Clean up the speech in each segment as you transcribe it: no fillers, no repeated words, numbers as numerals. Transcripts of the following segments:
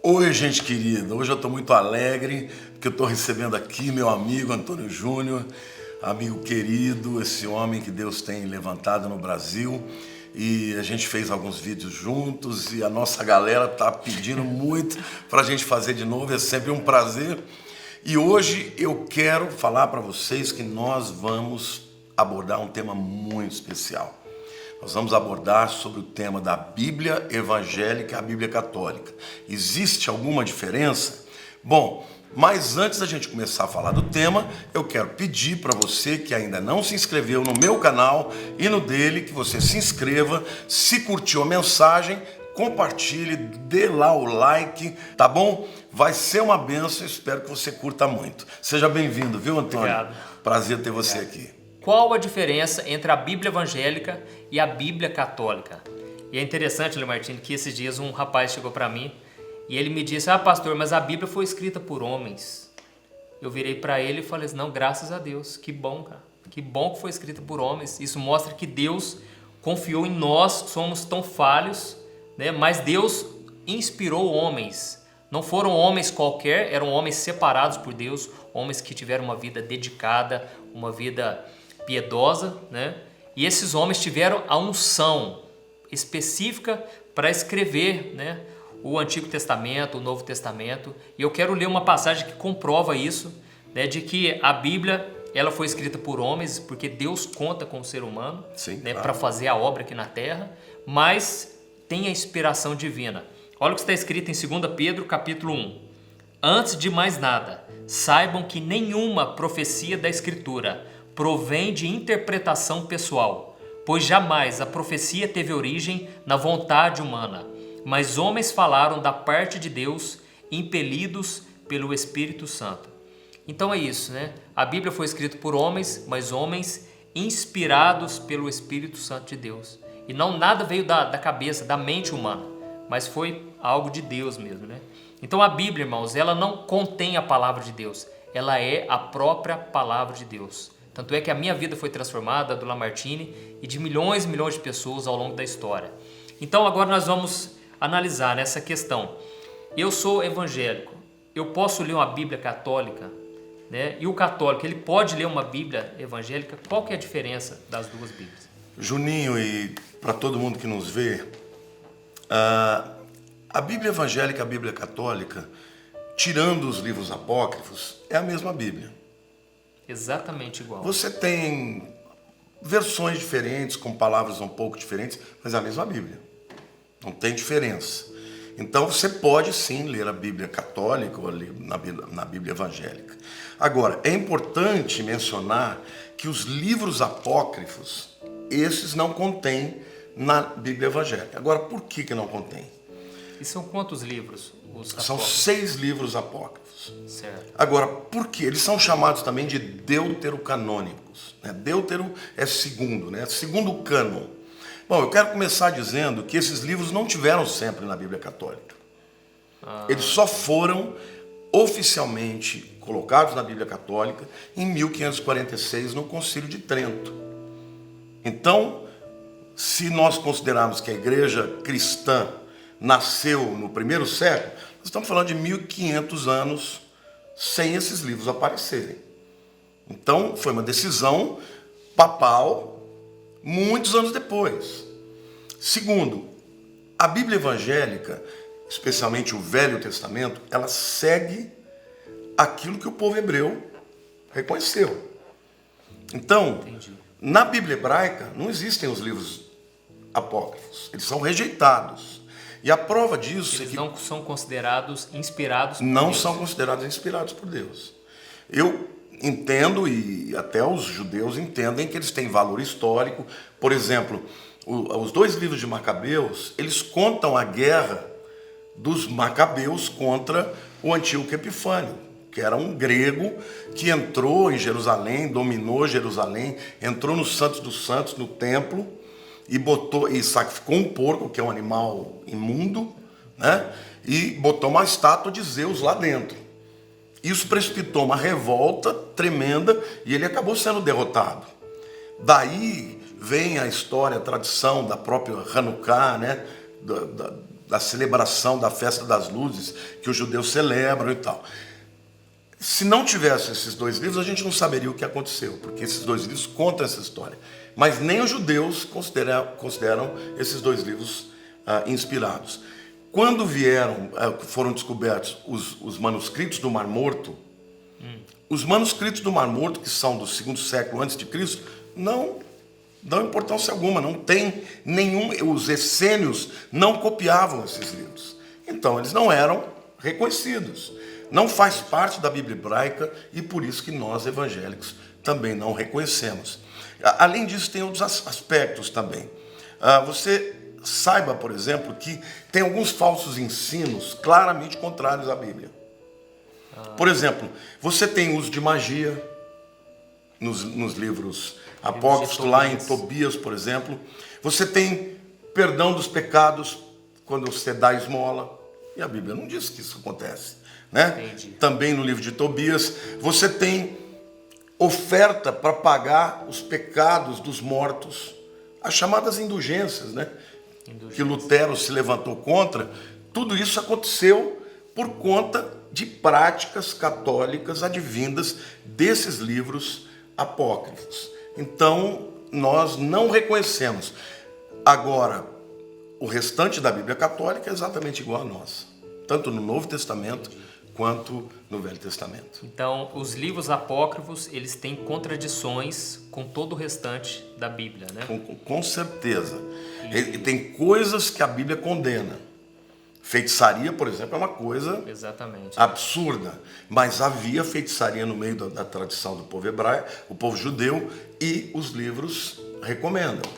Oi, gente querida, hoje eu estou muito alegre porque eu estou recebendo aqui meu amigo Antônio Júnior, amigo querido, esse homem que Deus tem levantado no Brasil, e a gente fez alguns vídeos juntos e a nossa galera está pedindo muito para a gente fazer de novo, é sempre um prazer. E hoje eu quero falar para vocês que nós vamos abordar um tema muito especial. Nós vamos abordar sobre o tema da Bíblia evangélica e a Bíblia católica. Existe alguma diferença? Bom, mas antes da gente começar a falar do tema, eu quero pedir para você que ainda não se inscreveu no meu canal e no dele, que você se inscreva, se curtiu a mensagem, compartilhe, dê lá o like, tá bom? Vai ser uma bênção, espero que você curta muito. Seja bem-vindo, viu, Antônio? Obrigado. Prazer ter você aqui. Qual a diferença entre a Bíblia evangélica e a Bíblia católica? E é interessante, Lemartino, que esses dias um rapaz chegou para mim e ele me disse: pastor, mas a Bíblia foi escrita por homens. Eu virei para ele e falei assim: não, graças a Deus, que bom, cara. Que bom que foi escrita por homens. Isso mostra que Deus confiou em nós, somos tão falhos, né? Mas Deus inspirou homens. Não foram homens qualquer, eram homens separados por Deus, homens que tiveram uma vida dedicada, uma vida piedosa, né? E esses homens tiveram a unção específica para escrever, né, o Antigo Testamento, o Novo Testamento. E eu quero ler uma passagem que comprova isso, né, de que a Bíblia ela foi escrita por homens, porque Deus conta com o ser humano, né, para fazer a obra aqui na terra, mas tem a inspiração divina. Olha o que está escrito em 2 Pedro, capítulo 1. Antes de mais nada, saibam que nenhuma profecia da Escritura provém de interpretação pessoal, pois jamais a profecia teve origem na vontade humana, mas homens falaram da parte de Deus, impelidos pelo Espírito Santo. Então é isso, né? A Bíblia foi escrita por homens, mas homens inspirados pelo Espírito Santo de Deus. E não nada veio da cabeça, da mente humana, mas foi algo de Deus mesmo, né? Então a Bíblia, irmãos, ela não contém a palavra de Deus, ela é a própria palavra de Deus. Tanto é que a minha vida foi transformada, a do Lamartine, e de milhões e milhões de pessoas ao longo da história. Então agora nós vamos analisar essa questão. Eu sou evangélico, eu posso ler uma Bíblia católica, né? E o católico, ele pode ler uma Bíblia evangélica? Qual que é a diferença das duas Bíblias? Juninho, e para todo mundo que nos vê, a Bíblia evangélica e a Bíblia católica, tirando os livros apócrifos, é a mesma Bíblia. Exatamente igual. Você tem versões diferentes, com palavras um pouco diferentes, mas é a mesma Bíblia. Não tem diferença. Então você pode sim ler a Bíblia católica ou ler na Bíblia evangélica. Agora, é importante mencionar que os livros apócrifos, esses não contêm na Bíblia evangélica. Agora, por que não contém? E são quantos livros? São 6 livros apócrifos. Certo. Agora, por quê? Eles são chamados também de deuterocanônicos. Né? Deutero é segundo, né? Segundo cânon. Bom, eu quero começar dizendo que esses livros não tiveram sempre na Bíblia católica. Eles só foram oficialmente colocados na Bíblia católica em 1546, no Concílio de Trento. Então, se nós considerarmos que a igreja cristã nasceu no primeiro século, nós estamos falando de 1500 anos sem esses livros aparecerem. Então, foi uma decisão papal muitos anos depois. Segundo, a Bíblia evangélica, especialmente o Velho Testamento, ela segue aquilo que o povo hebreu reconheceu. Então, na Bíblia hebraica não existem os livros apócrifos, eles são rejeitados. E a prova disso Eles é que não são considerados inspirados por não Deus. são considerados inspirados por Deus. Eu entendo, e até os judeus entendem, que eles têm valor histórico. Por exemplo, os 2 livros de Macabeus, eles contam a guerra dos Macabeus contra o Antíoco Epifânio, que era um grego que entrou em Jerusalém, dominou Jerusalém, entrou no Santos dos Santos, no templo, e sacrificou um porco, que é um animal imundo, né? E botou uma estátua de Zeus lá dentro. Isso precipitou uma revolta tremenda e ele acabou sendo derrotado. Daí vem a história, a tradição da própria Hanukkah, né? da celebração da festa das luzes que os judeus celebram e tal. Se não tivesse esses dois livros, a gente não saberia o que aconteceu, porque esses dois livros contam essa história. Mas nem os judeus consideram esses dois livros inspirados. Quando foram descobertos os manuscritos do Mar Morto, os manuscritos do Mar Morto, que são do 2º século antes de Cristo, não dão importância alguma, não tem nenhum. Os essênios não copiavam esses livros. Então, eles não eram reconhecidos. Não faz parte da Bíblia hebraica e por isso que nós, evangélicos, também não reconhecemos. Além disso, tem outros aspectos também. Você saiba, por exemplo, que tem alguns falsos ensinos claramente contrários à Bíblia. Por exemplo, você tem uso de magia nos livros apócrifos, lá em Tobias, por exemplo. Você tem perdão dos pecados quando você dá esmola. E a Bíblia não diz que isso acontece, né? Também no livro de Tobias, você tem oferta para pagar os pecados dos mortos, as chamadas indulgências, né? Que Lutero se levantou contra. Tudo isso aconteceu por conta de práticas católicas advindas desses livros apócrifos. Então, nós não reconhecemos. Agora, o restante da Bíblia Católica é exatamente igual a nós, tanto no Novo Testamento quanto no Velho Testamento. Então, os livros apócrifos, eles têm contradições com todo o restante da Bíblia, né? Com certeza. Tem coisas que a Bíblia condena. Feitiçaria, por exemplo, é uma coisa absurda. Mas havia feitiçaria no meio da tradição do povo hebraico, o povo judeu, e os livros recomendam.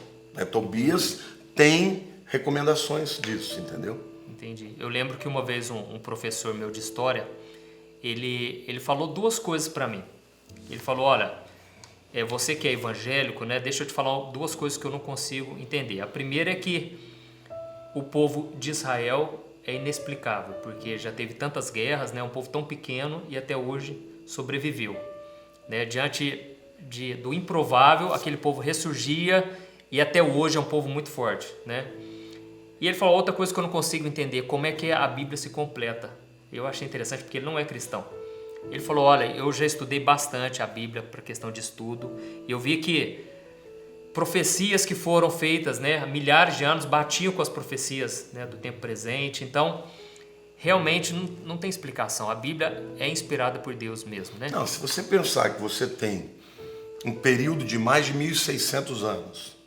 Tobias tem recomendações disso, entendeu? Entendi. Eu lembro que uma vez um professor meu de história, ele falou duas coisas para mim. Ele falou, olha, você que é evangélico, né? Deixa eu te falar duas coisas que eu não consigo entender. A primeira é que o povo de Israel é inexplicável, porque já teve tantas guerras, né? Um povo tão pequeno e até hoje sobreviveu, né? Diante do improvável, aquele povo ressurgia e até hoje é um povo muito forte, né? E ele falou outra coisa que eu não consigo entender, como é que a Bíblia se completa. Eu achei interessante porque ele não é cristão. Ele falou, olha, eu já estudei bastante a Bíblia para questão de estudo e eu vi que profecias que foram feitas, né, há milhares de anos batiam com as profecias, né, do tempo presente. Então, realmente não tem explicação. A Bíblia é inspirada por Deus mesmo, né? Não, se você pensar que você tem um período de mais de 1.600 anos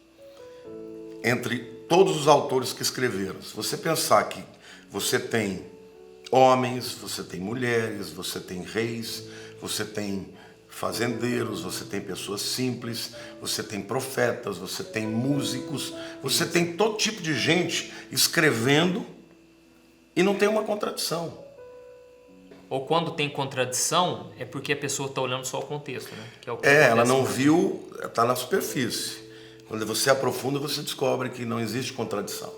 entre todos os autores que escreveram, se você pensar que você tem homens, você tem mulheres, você tem reis, você tem fazendeiros, você tem pessoas simples, você tem profetas, você tem músicos, você tem todo tipo de gente escrevendo e não tem uma contradição. Ou quando tem contradição, é porque a pessoa está olhando só o contexto, né? Que é o que ela não viu, está na superfície. Quando você aprofunda, você descobre que não existe contradição.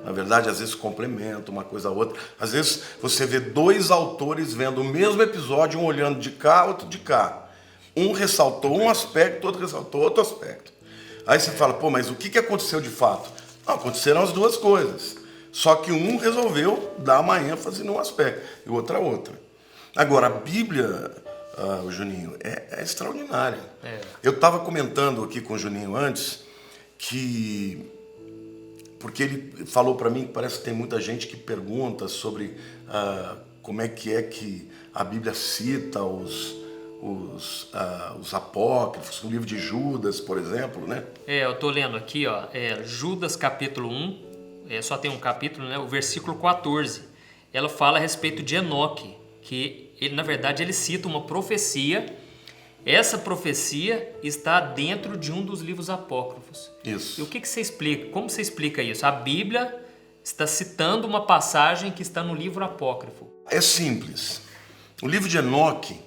Na verdade, às vezes complementa uma coisa a outra. Às vezes você vê dois autores vendo o mesmo episódio, um olhando de cá, outro de cá. Um ressaltou um aspecto, outro ressaltou outro aspecto. Aí você fala, pô, mas o que aconteceu de fato? Não, aconteceram as duas coisas. Só que um resolveu dar uma ênfase num aspecto e o outro a outra. Agora, a Bíblia, o Juninho, é extraordinária. Eu estava comentando aqui com o Juninho antes que... Porque ele falou para mim que parece que tem muita gente que pergunta sobre como é que a Bíblia cita os apócrifos, o livro de Judas, por exemplo, né? Eu estou lendo aqui, ó, Judas capítulo 1, só tem um capítulo, né? O versículo 14, ela fala a respeito de Enoque, que ele, na verdade, ele cita uma profecia. Essa profecia está dentro de um dos livros apócrifos. Isso. E o que você explica? Como você explica isso? A Bíblia está citando uma passagem que está no livro apócrifo. É simples. O livro de Enoque,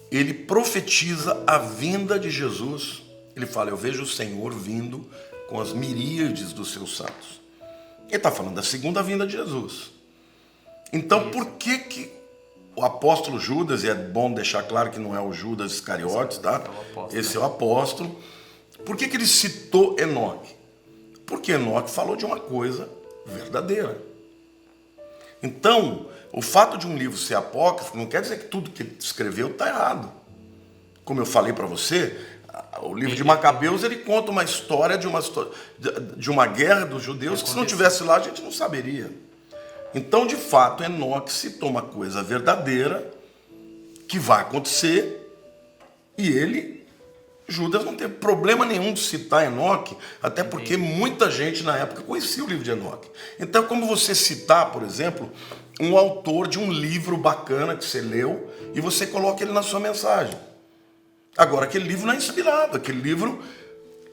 ele profetiza a vinda de Jesus. Ele fala, eu vejo o Senhor vindo com as miríades dos seus santos. Ele está falando da segunda vinda de Jesus. Então, por que o apóstolo Judas, e é bom deixar claro que não é o Judas Iscariotes, tá? Esse é o apóstolo. Por que ele citou Enoque? Porque Enoque falou de uma coisa verdadeira. Então, o fato de um livro ser apócrifo não quer dizer que tudo que ele escreveu está errado. Como eu falei para você, o livro de Macabeus, ele conta uma história de uma guerra dos judeus que, se não tivesse lá, a gente não saberia. Então, de fato, Enoque citou uma coisa verdadeira que vai acontecer, e Judas não teve problema nenhum de citar Enoque, até porque muita gente na época conhecia o livro de Enoque. Então, como você citar, por exemplo, um autor de um livro bacana que você leu e você coloca ele na sua mensagem. Agora, aquele livro não é inspirado, aquele livro,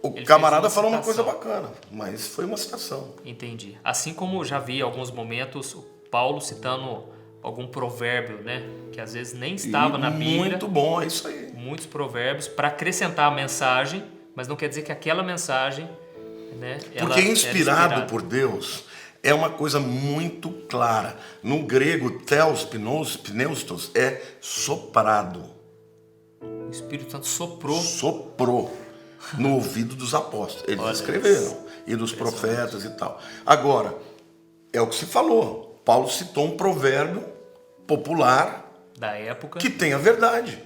o camarada falou uma coisa bacana, mas foi uma citação. Entendi. Assim como já vi em alguns momentos o Paulo citando algum provérbio, né? Que às vezes nem estava na Bíblia. Muito bom, é isso aí. Muitos provérbios para acrescentar a mensagem, mas não quer dizer que aquela mensagem, né? Porque inspirado por Deus é uma coisa muito clara. No grego, theos pneustos é soprado. O Espírito Santo soprou. Soprou no ouvido dos apóstolos. Eles escreveram. E dos profetas e tal. Agora, é o que se falou. Paulo citou um provérbio popular da época que tem a verdade.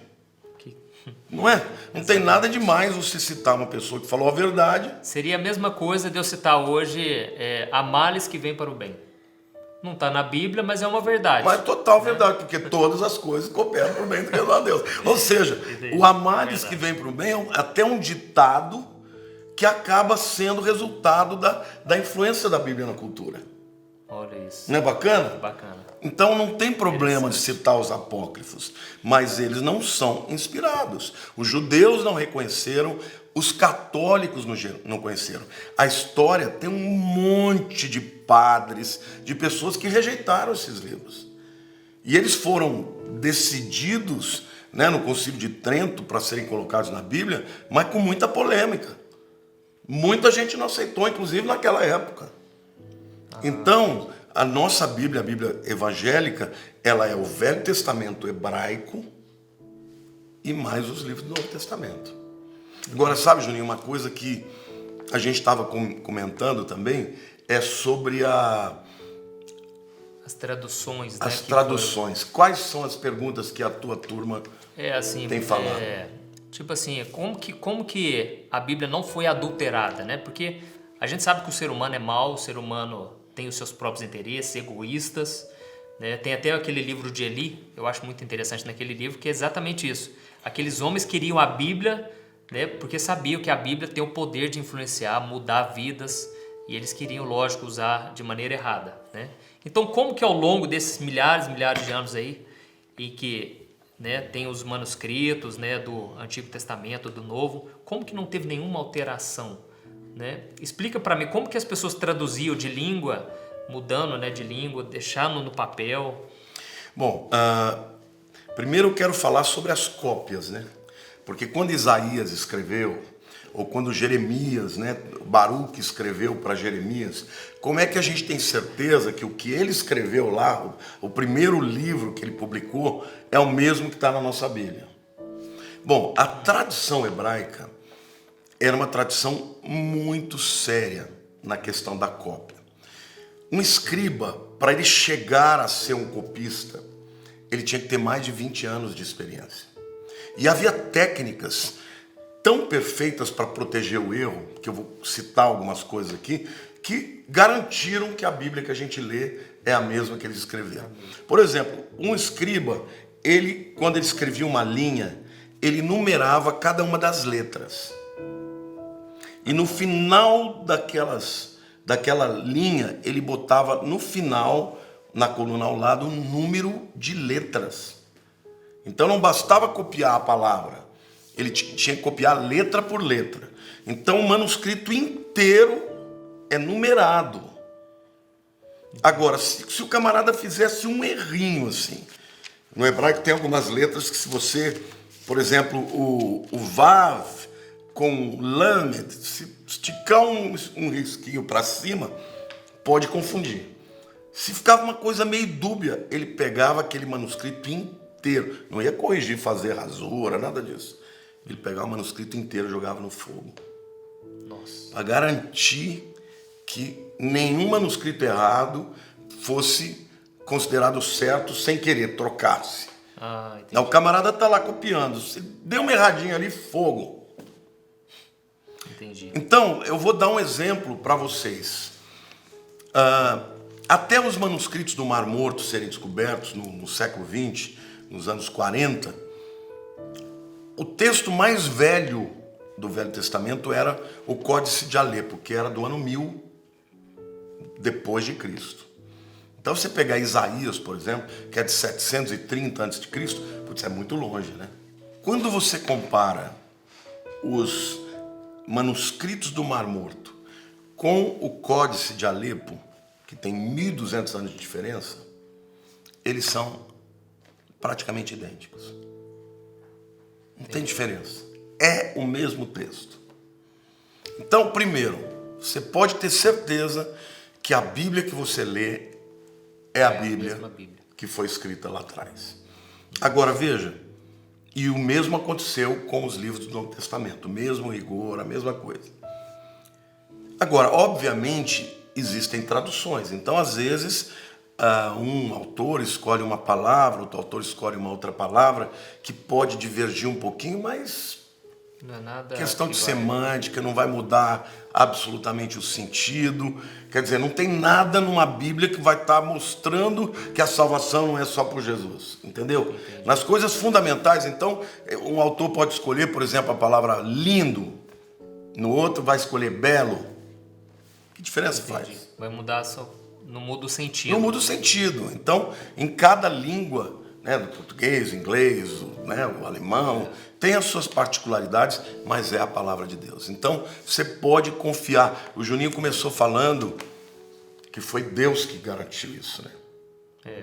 Não é? Não tem nada demais você citar uma pessoa que falou a verdade. Seria a mesma coisa de eu citar hoje há males que vêm para o bem. Não está na Bíblia, mas é uma verdade. Mas total verdade, porque todas as coisas cooperam para o bem do que a Deus. Ou seja, o há males que vem para o bem é até um ditado que acaba sendo resultado da influência da Bíblia na cultura. Olha isso. Não é bacana? Bacana. Então não tem problema de citar os apócrifos, mas eles não são inspirados. Os judeus não reconheceram, os católicos não conheceram. A história tem um monte de padres, de pessoas que rejeitaram esses livros. E eles foram decididos, né, no Concílio de Trento para serem colocados na Bíblia, mas com muita polêmica. Muita gente não aceitou, inclusive naquela época. Então, a nossa Bíblia, a Bíblia evangélica, ela é o Velho Testamento hebraico e mais os livros do Novo Testamento. Agora, sabe, Juninho, uma coisa que a gente estava comentando também é sobre as traduções. As traduções. Quais são as perguntas que a tua turma tem falado? Tipo assim, como que a Bíblia não foi adulterada, né? Porque a gente sabe que o ser humano é mau, o ser humano tem os seus próprios interesses, egoístas, né? Tem até aquele livro de Eli, eu acho muito interessante naquele livro, que é exatamente isso. Aqueles homens queriam a Bíblia, né? Porque sabiam que a Bíblia tem o poder de influenciar, mudar vidas, e eles queriam, lógico, usar de maneira errada, né? Então, como que ao longo desses milhares de anos aí, e que, né, tem os manuscritos, né, do Antigo Testamento, do Novo, como que não teve nenhuma alteração, né? Explica para mim como que as pessoas traduziam de língua, mudando, né, de língua, deixando no papel. Bom, primeiro eu quero falar sobre as cópias, né? Porque quando Isaías escreveu, ou quando Jeremias, né, Baruque escreveu para Jeremias, como é que a gente tem certeza que o que ele escreveu lá, o primeiro livro que ele publicou, é o mesmo que está na nossa Bíblia? Bom, a tradição hebraica era uma tradição muito séria na questão da cópia. Um escriba, para ele chegar a ser um copista, ele tinha que ter mais de 20 anos de experiência. E havia técnicas tão perfeitas para proteger o erro, que eu vou citar algumas coisas aqui, que garantiram que a Bíblia que a gente lê é a mesma que eles escreveram. Por exemplo, um escriba, quando ele escrevia uma linha, ele numerava cada uma das letras. E no final daquela linha, ele botava no final, na coluna ao lado, um número de letras. Então não bastava copiar a palavra, ele tinha que copiar letra por letra. Então o manuscrito inteiro é numerado. Agora, se o camarada fizesse um errinho assim, no hebraico tem algumas letras que, se você, por exemplo, o Vav com Lamed, se esticar um risquinho para cima, pode confundir. Se ficava uma coisa meio dúbia, ele pegava aquele manuscrito inteiro, não ia corrigir, fazer rasura, nada disso. Ele pegava o manuscrito inteiro e jogava no fogo. Para garantir que nenhum manuscrito errado fosse considerado certo sem querer, trocar-se. Entendi. O camarada está lá copiando. Se deu uma erradinha ali, fogo. Entendi. Então, eu vou dar um exemplo para vocês. Até os manuscritos do Mar Morto serem descobertos no século XX, nos anos 40, o texto mais velho do Velho Testamento era o Códice de Alepo, que era do ano 1000 depois de Cristo. Então, você pegar Isaías, por exemplo, que é de 730 a.C., putz, é muito longe, né? Quando você compara os manuscritos do Mar Morto com o Códice de Alepo, que tem 1.200 anos de diferença, eles são praticamente idênticos. Não tem diferença. É o mesmo texto. Então, primeiro, você pode ter certeza que a Bíblia que você lê é a Bíblia que foi escrita lá atrás. Agora, veja, e o mesmo aconteceu com os livros do Novo Testamento, o mesmo rigor, a mesma coisa. Agora, obviamente, existem traduções. Então, às vezes, um autor escolhe uma palavra, outro autor escolhe uma outra palavra, que pode divergir um pouquinho, mas não é nada questão de que semântica, não vai mudar absolutamente o sentido. Quer dizer, não tem nada numa Bíblia que vai estar mostrando que a salvação não é só por Jesus, entendeu? Entendi. Nas coisas fundamentais, então, um autor pode escolher, por exemplo, a palavra lindo, no outro vai escolher belo. Que diferença faz? Vai mudar só, não muda o sentido. Não muda o sentido. Então, em cada língua, né, do português, o inglês, o alemão, tem as suas particularidades, mas é a palavra de Deus. Então, você pode confiar. O Juninho começou falando que foi Deus que garantiu isso, né?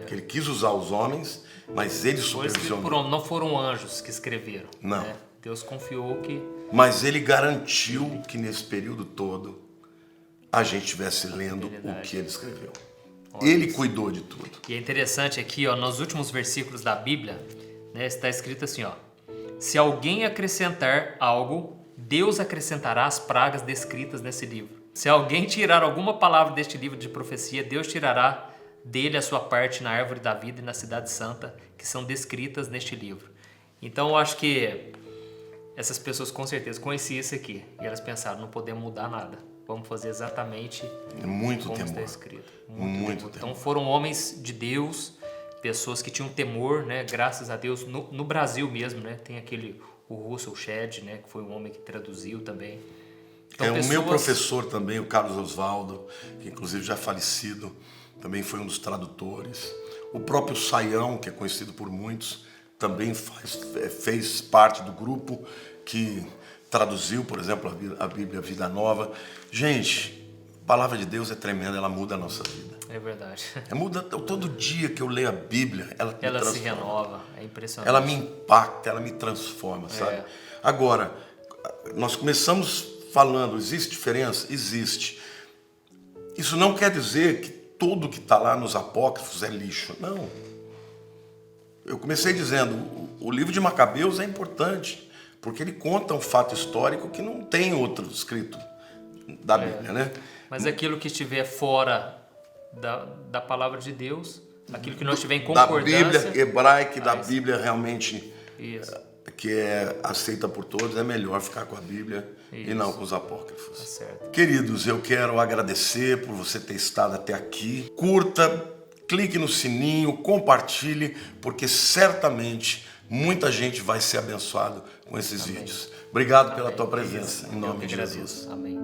Que ele quis usar os homens, mas ele supervisionou. Não foram anjos que escreveram. Não. Né? Deus confiou que... Mas ele garantiu que nesse período todo a gente estivesse lendo o que ele escreveu. Ele cuidou de tudo. E é interessante aqui, ó, nos últimos versículos da Bíblia, né, está escrito assim, ó: se alguém acrescentar algo, Deus acrescentará as pragas descritas nesse livro. Se alguém tirar alguma palavra deste livro de profecia, Deus tirará dele a sua parte na árvore da vida e na cidade santa, que são descritas neste livro. Então eu acho que essas pessoas com certeza conheciam isso aqui. E elas pensaram, não podemos mudar nada. Vamos fazer exatamente como está escrito. Muito temor. Então foram homens de Deus, pessoas que tinham temor, né? Graças a Deus, no Brasil mesmo, né? Tem o Russell Shedd, né? Que foi um homem que traduziu também. Então, O meu professor também, o Carlos Oswaldo, que inclusive já é falecido, também foi um dos tradutores. O próprio Saião, que é conhecido por muitos, também fez parte do grupo que traduziu, por exemplo, a Bíblia Vida Nova. Gente, a palavra de Deus é tremenda, ela muda a nossa vida. É verdade. Muda todo dia que eu leio a Bíblia, ela se renova, é impressionante. Ela me impacta, ela me transforma, sabe? Agora, nós começamos falando, existe diferença? Existe. Isso não quer dizer que tudo que está lá nos apócrifos é lixo. Não. Eu comecei dizendo, o livro de Macabeus é importante, porque ele conta um fato histórico que não tem outro escrito da Bíblia, né? Mas aquilo que estiver fora da palavra de Deus, aquilo que não estiver em concordância... Da Bíblia hebraica e da Bíblia realmente que é aceita por todos, é melhor ficar com a Bíblia e não com os apócrifos. Tá certo. Queridos, eu quero agradecer por você ter estado até aqui. Curta, clique no sininho, compartilhe, porque certamente muita gente vai ser abençoado com esses vídeos. Obrigado pela tua presença, em nome de Jesus. Amém.